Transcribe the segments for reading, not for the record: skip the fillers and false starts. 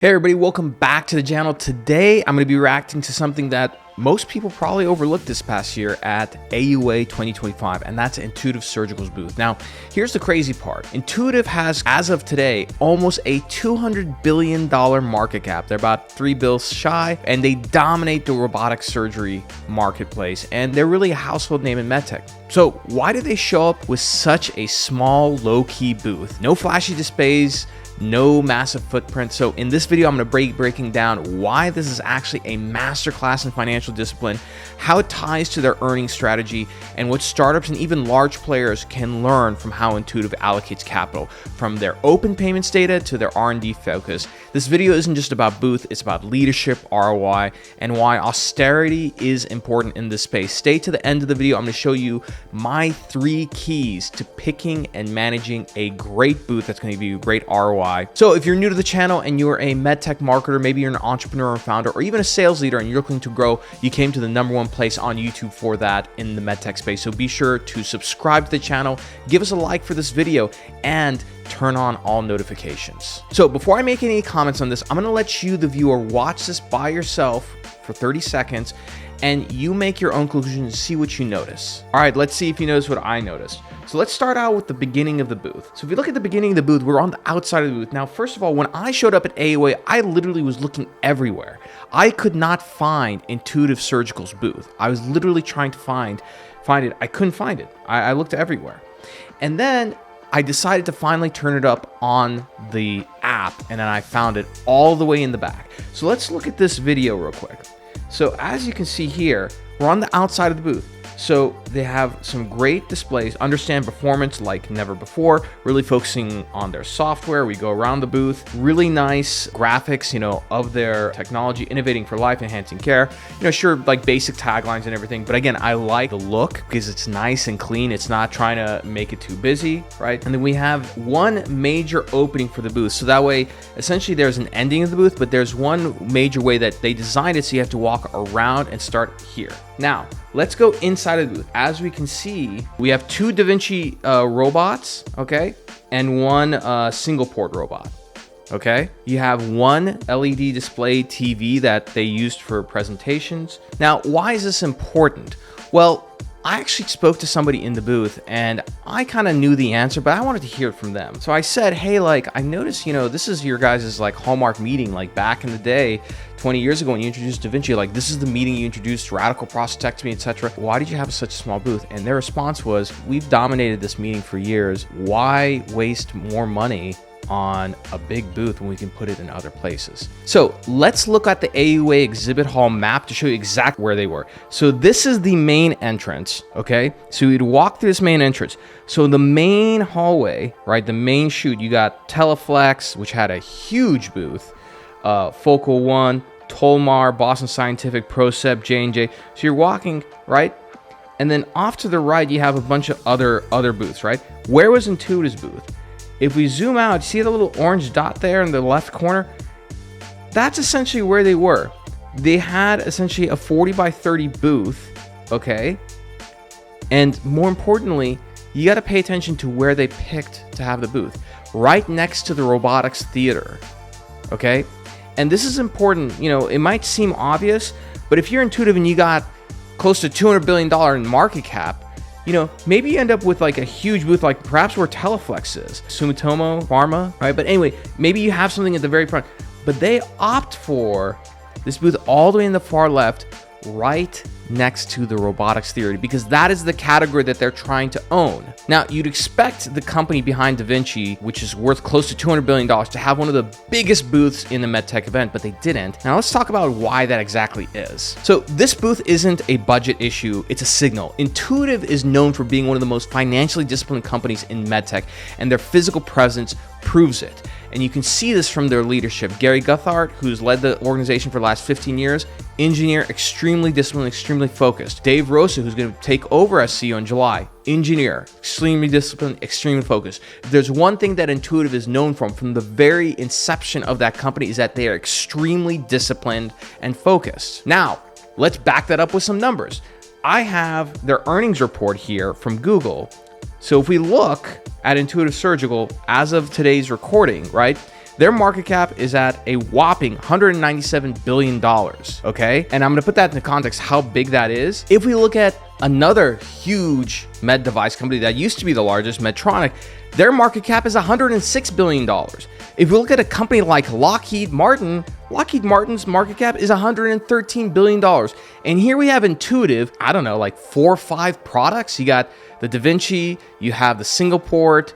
Hey everybody, welcome back to the channel. Today, I'm going to be reacting to something that most people probably overlooked this past year at AUA 2025, and that's Intuitive Surgical's booth. Now, here's the crazy part. Intuitive has, as of today, almost a $200 billion market cap. They're about $3 billion shy, and they dominate the robotic surgery marketplace, and they're really a household name in medtech. So why do they show up with such a small, low-key booth? No flashy displays, no massive footprint. So in this video, I'm going to be breaking down why this is actually a masterclass in financial discipline, how it ties to their earnings strategy, and what startups and even large players can learn from how Intuitive allocates capital, from their open payments data to their R&D focus. This video isn't just about booth, it's about leadership, ROI, and why austerity is important in this space. Stay to the end of the video. I'm going to show you my 3 keys to picking and managing a great booth that's going to give you great ROI. So if you're new to the channel and you're a medtech marketer, maybe you're an entrepreneur or founder, or even a sales leader and you're looking to grow, you came to the #1 place on YouTube for that in the medtech space. So be sure to subscribe to the channel, give us a like for this video, and turn on all notifications. So before I make any comments on this, I'm going to let you, the viewer, watch this by yourself for 30 seconds and you make your own conclusions and see what you notice. All right, let's see if you notice what I noticed. So let's start out with the beginning of the booth. So if you look at the beginning of the booth, we're on the outside of the booth. Now, first of all, when I showed up at AUA, I literally was looking everywhere. I could not find Intuitive Surgical's booth. I was literally trying to find it. I couldn't find it. I looked everywhere. And then I decided to finally turn it up on the app, and then I found it all the way in the back. So let's look at this video real quick. So as you can see here, we're on the outside of the booth. So they have some great displays, understand performance like never before, really focusing on their software. We go around the booth, really nice graphics, of their technology, innovating for life, enhancing care. Sure, like basic taglines and everything. But again, I like the look because it's nice and clean. It's not trying to make it too busy, right? And then we have one major opening for the booth. So that way, essentially there's an ending of the booth, but there's one major way that they designed it so you have to walk around and start here. Now, let's go inside of the booth. As we can see, we have 2 DaVinci robots, okay, and 1 single port robot, okay? You have 1 LED display TV that they used for presentations. Now, why is this important? Well, I actually spoke to somebody in the booth and I kind of knew the answer, but I wanted to hear it from them. So I said, hey, I noticed, this is your guys' hallmark meeting, back in the day, 20 years ago when you introduced DaVinci, this is the meeting you introduced radical prostatectomy, etc. Why did you have such a small booth? And their response was, we've dominated this meeting for years. Why waste more money on a big booth when we can put it in other places? So let's look at the AUA exhibit hall map to show you exactly where they were. So this is the main entrance, okay? So you'd walk through this main entrance. So the main hallway, right, the main chute, you got Teleflex, which had a huge booth, Focal One, Tolmar, Boston Scientific, Procept, J&J. So you're walking, right? And then off to the right, you have a bunch of other booths, right? Where was Intuitive's booth? If we zoom out, see the little orange dot there in the left corner? That's essentially where they were. They had essentially a 40 by 30 booth, okay? And more importantly, you got to pay attention to where they picked to have the booth. Right next to the robotics theater, okay? And this is important. It might seem obvious, but if you're Intuitive and you got close to $200 billion in market cap, maybe you end up with a huge booth, perhaps where Teleflex is, Sumitomo Pharma, right? But anyway, maybe you have something at the very front, but they opt for this booth all the way in the far left, right next to the robotics theory, because that is the category that they're trying to own. Now, you'd expect the company behind DaVinci, which is worth close to $200 billion, to have one of the biggest booths in the medtech event, but they didn't. Now, let's talk about why that exactly is. So this booth isn't a budget issue, it's a signal. Intuitive is known for being one of the most financially disciplined companies in medtech, and their physical presence proves it. And you can see this from their leadership. Gary Guthart, who's led the organization for the last 15 years, engineer, extremely disciplined, extremely focused. Dave Rosa, who's going to take over as CEO in July, engineer, extremely disciplined, extremely focused. If there's one thing that Intuitive is known from the very inception of that company, is that they are extremely disciplined and focused. Now, let's back that up with some numbers. I have their earnings report here from Google. So if we look at Intuitive Surgical as of today's recording, right, Their market cap is at a whopping $197 billion, okay? And I'm gonna put that into context, how big that is. If we look at another huge med device company that used to be the largest, Medtronic, their market cap is $106 billion. If we look at a company like Lockheed Martin's market cap is $113 billion. And here we have Intuitive, I don't know, like 4 or 5 products. You got the DaVinci, you have the single port,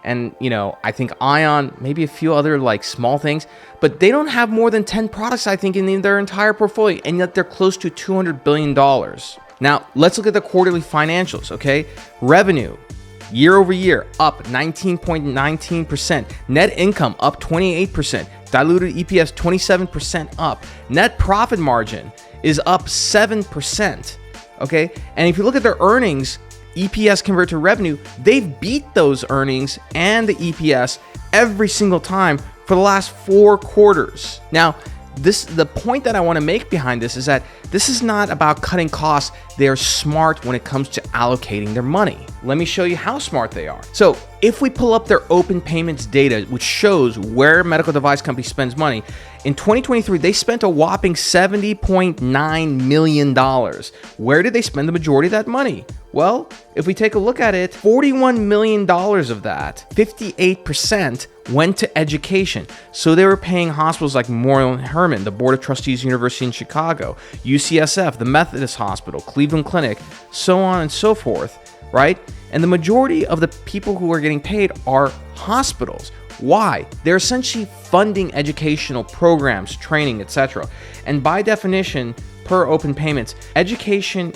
and I think Ion, maybe a few other like small things, but they don't have more than 10 products, I think, in their entire portfolio, and yet they're close to $200 billion. Now, let's look at the quarterly financials, okay? Revenue, year over year, up 19.19%. Net income, up 28%. Diluted EPS, 27% up. Net profit margin is up 7%, okay? And if you look at their earnings, EPS converted to revenue, they've beat those earnings and the EPS every single time for the last 4 quarters. Now, the point that I want to make behind this is that this is not about cutting costs. They're smart when it comes to allocating their money. Let me show you how smart they are. So if we pull up their open payments data, which shows where a medical device company spends money, in 2023, they spent a whopping $70.9 million. Where did they spend the majority of that money? Well, if we take a look at it, $41 million of that, 58%, went to education. So they were paying hospitals like Memorial Hermann, the Board of Trustees University in Chicago, UCSF, the Methodist Hospital, Cleveland Clinic, so on and so forth, right? And the majority of the people who are getting paid are hospitals. Why? They're essentially funding educational programs, training, etc. And by definition, per open payments, education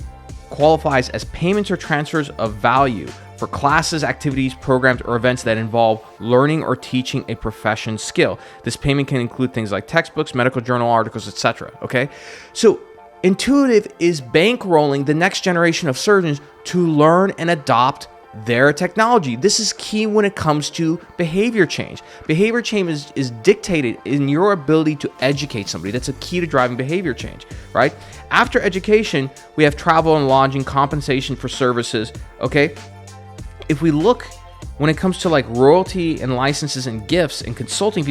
qualifies as payments or transfers of value for classes, activities, programs, or events that involve learning or teaching a profession skill. This payment can include things like textbooks, medical journal articles, etc. Okay? So Intuitive is bankrolling the next generation of surgeons to learn and adopt their technology. This is key when it comes to behavior change. Behavior change is dictated in your ability to educate somebody. That's a key to driving behavior change, right? After education, we have travel and lodging, compensation for services, okay? If we look when it comes to like royalty and licenses and gifts and consulting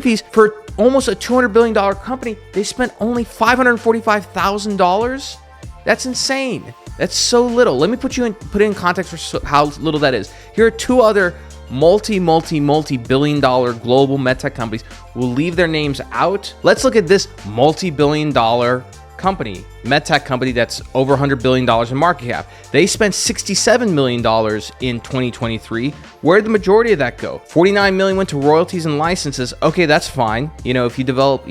fees for almost a $200 billion company, they spent only $545,000. That's insane. That's so little. Let me put it in context for how little that is. Here are 2 other multi-billion-dollar global medtech companies. We'll leave their names out. Let's look at this multi-billion-dollar company, medtech company that's over $100 billion in market cap. They spent $67 million in 2023. Where did the majority of that go? $49 million went to royalties and licenses. Okay, that's fine. If you develop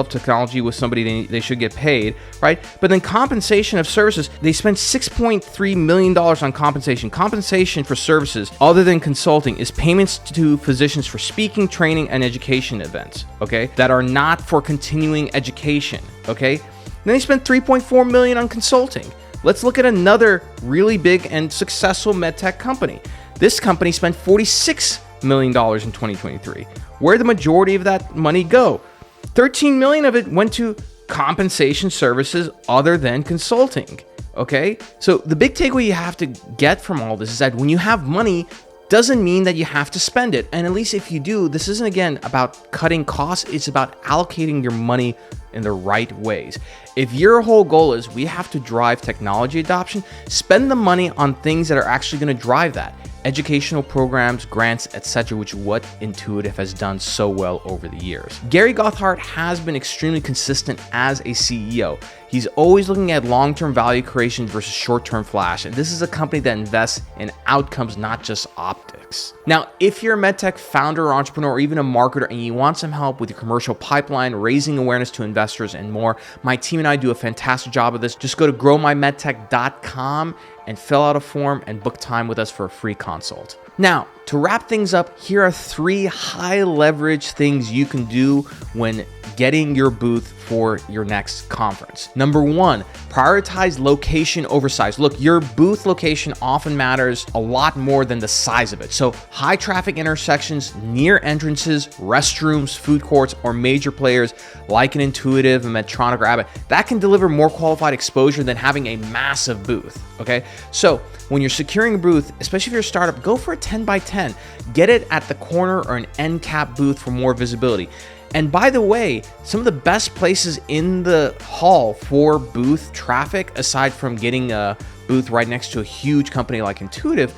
technology with somebody, they should get paid, right? But then compensation of services, they spent $6.3 million on compensation. Compensation for services other than consulting is payments to physicians for speaking, training, and education events, okay, that are not for continuing education, okay? Then they spent $3.4 million on consulting. Let's look at another really big and successful medtech company. This company spent $46 million in 2023. Where did the majority of that money go? $13 million of it went to compensation services other than consulting, okay? So the big takeaway you have to get from all this is that when you have money, doesn't mean that you have to spend it. And at least if you do, this isn't again about cutting costs, it's about allocating your money in the right ways. If your whole goal is we have to drive technology adoption, spend the money on things that are actually going to drive that. Educational programs, grants, etc., which is what Intuitive has done so well over the years. Gary Gotthard has been extremely consistent as a CEO. He's always looking at long-term value creation versus short-term flash, and this is a company that invests in outcomes, not just optics. Now, if you're a medtech founder or entrepreneur or even a marketer and you want some help with your commercial pipeline, raising awareness to investors and more, my team and I do a fantastic job of this. Just go to growmymedtech.com and fill out a form and book time with us for a free consult. Now, to wrap things up, here are 3 high leverage things you can do when getting your booth for your next conference. Number 1, prioritize location over size. Look, your booth location often matters a lot more than the size of it. So high traffic intersections, near entrances, restrooms, food courts, or major players like an Intuitive, a Medtronic, or Abbott, that can deliver more qualified exposure than having a massive booth, okay? So when you're securing a booth, especially if you're a startup, go for a 10 by 10. Get it at the corner or an end cap booth for more visibility. And by the way, some of the best places in the hall for booth traffic, aside from getting a booth right next to a huge company like Intuitive,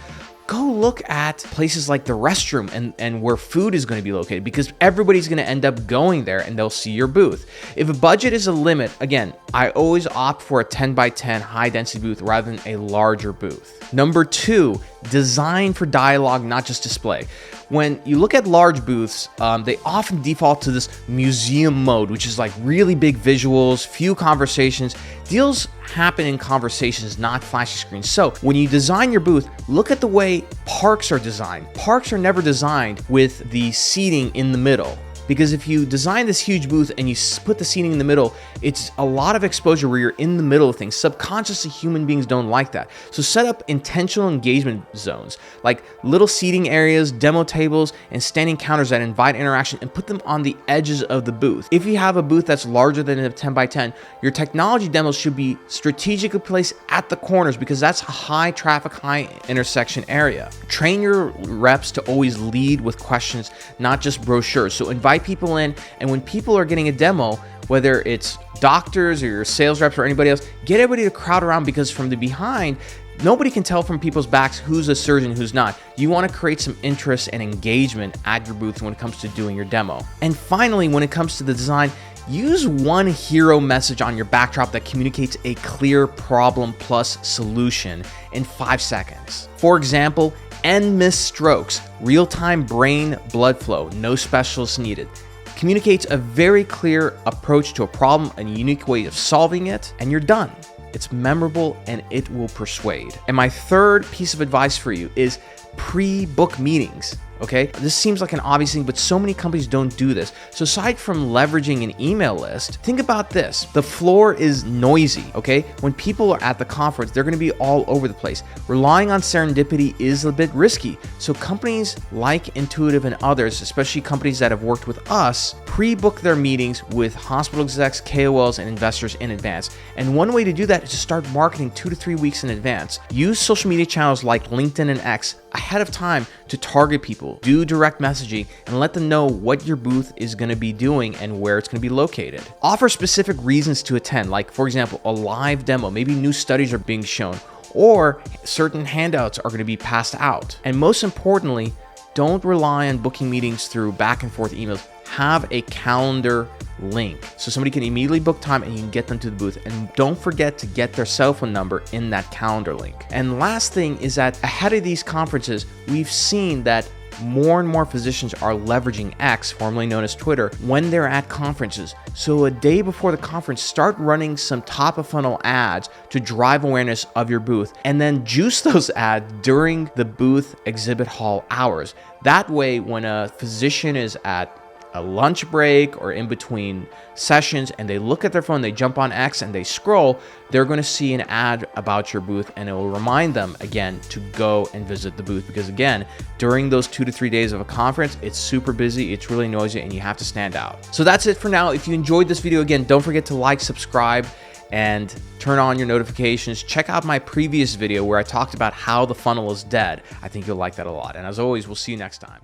go look at places like the restroom and where food is going to be located, because everybody's going to end up going there and they'll see your booth. If a budget is a limit, again, I always opt for a 10 by 10 high density booth rather than a larger booth. Number 2, design for dialogue, not just display. When you look at large booths, they often default to this museum mode, which is like really big visuals, few conversations. Deals happen in conversations, not flashy screens. So when you design your booth, look at the way parks are designed. Parks are never designed with the seating in the middle. Because if you design this huge booth and you put the seating in the middle, it's a lot of exposure where you're in the middle of things. Subconsciously, human beings don't like that. So set up intentional engagement zones, like little seating areas, demo tables, and standing counters that invite interaction, and put them on the edges of the booth. If you have a booth that's larger than a 10 by 10, your technology demos should be strategically placed at the corners, because that's a high traffic, high intersection area. Train your reps to always lead with questions, not just brochures. So invite people in, and when people are getting a demo, whether it's doctors or your sales reps or anybody else, get everybody to crowd around, because from the behind, nobody can tell from people's backs who's a surgeon, who's not. You want to create some interest and engagement at your booth when it comes to doing your demo. And finally, when it comes to the design, use one hero message on your backdrop that communicates a clear problem plus solution in 5 seconds. For example, end missed strokes, real-time brain blood flow, no specialists needed. Communicates a very clear approach to a problem, a unique way of solving it, and you're done. It's memorable and it will persuade. And my third piece of advice for you is pre-book meetings. Okay, this seems like an obvious thing, but so many companies don't do this. So aside from leveraging an email list, think about this. The floor is noisy, okay? When people are at the conference, they're gonna be all over the place. Relying on serendipity is a bit risky. So companies like Intuitive and others, especially companies that have worked with us, pre-book their meetings with hospital execs, KOLs, and investors in advance. And one way to do that is to start marketing 2 to 3 weeks in advance. Use social media channels like LinkedIn and X ahead of time to target people. Do direct messaging and let them know what your booth is going to be doing and where it's going to be located. Offer specific reasons to attend, like for example, a live demo, maybe new studies are being shown, or certain handouts are going to be passed out. And most importantly, don't rely on booking meetings through back and forth emails. Have a calendar link so somebody can immediately book time and you can get them to the booth. And don't forget to get their cell phone number in that calendar link. And last thing is that ahead of these conferences, we've seen that more and more physicians are leveraging X, formerly known as Twitter, when they're at conferences. So a day before the conference, start running some top of funnel ads to drive awareness of your booth, and then juice those ads during the booth exhibit hall hours. That way, when a physician is at a lunch break or in between sessions and they look at their phone, they jump on X and they scroll, they're going to see an ad about your booth, and it will remind them again to go and visit the booth. Because again, during those 2 to 3 days of a conference, it's super busy, it's really noisy, and you have to stand out. So that's it for now. If you enjoyed this video, again, don't forget to like, subscribe, and turn on your notifications. Check out my previous video where I talked about how the funnel is dead. I think you'll like that a lot. And as always, we'll see you next time.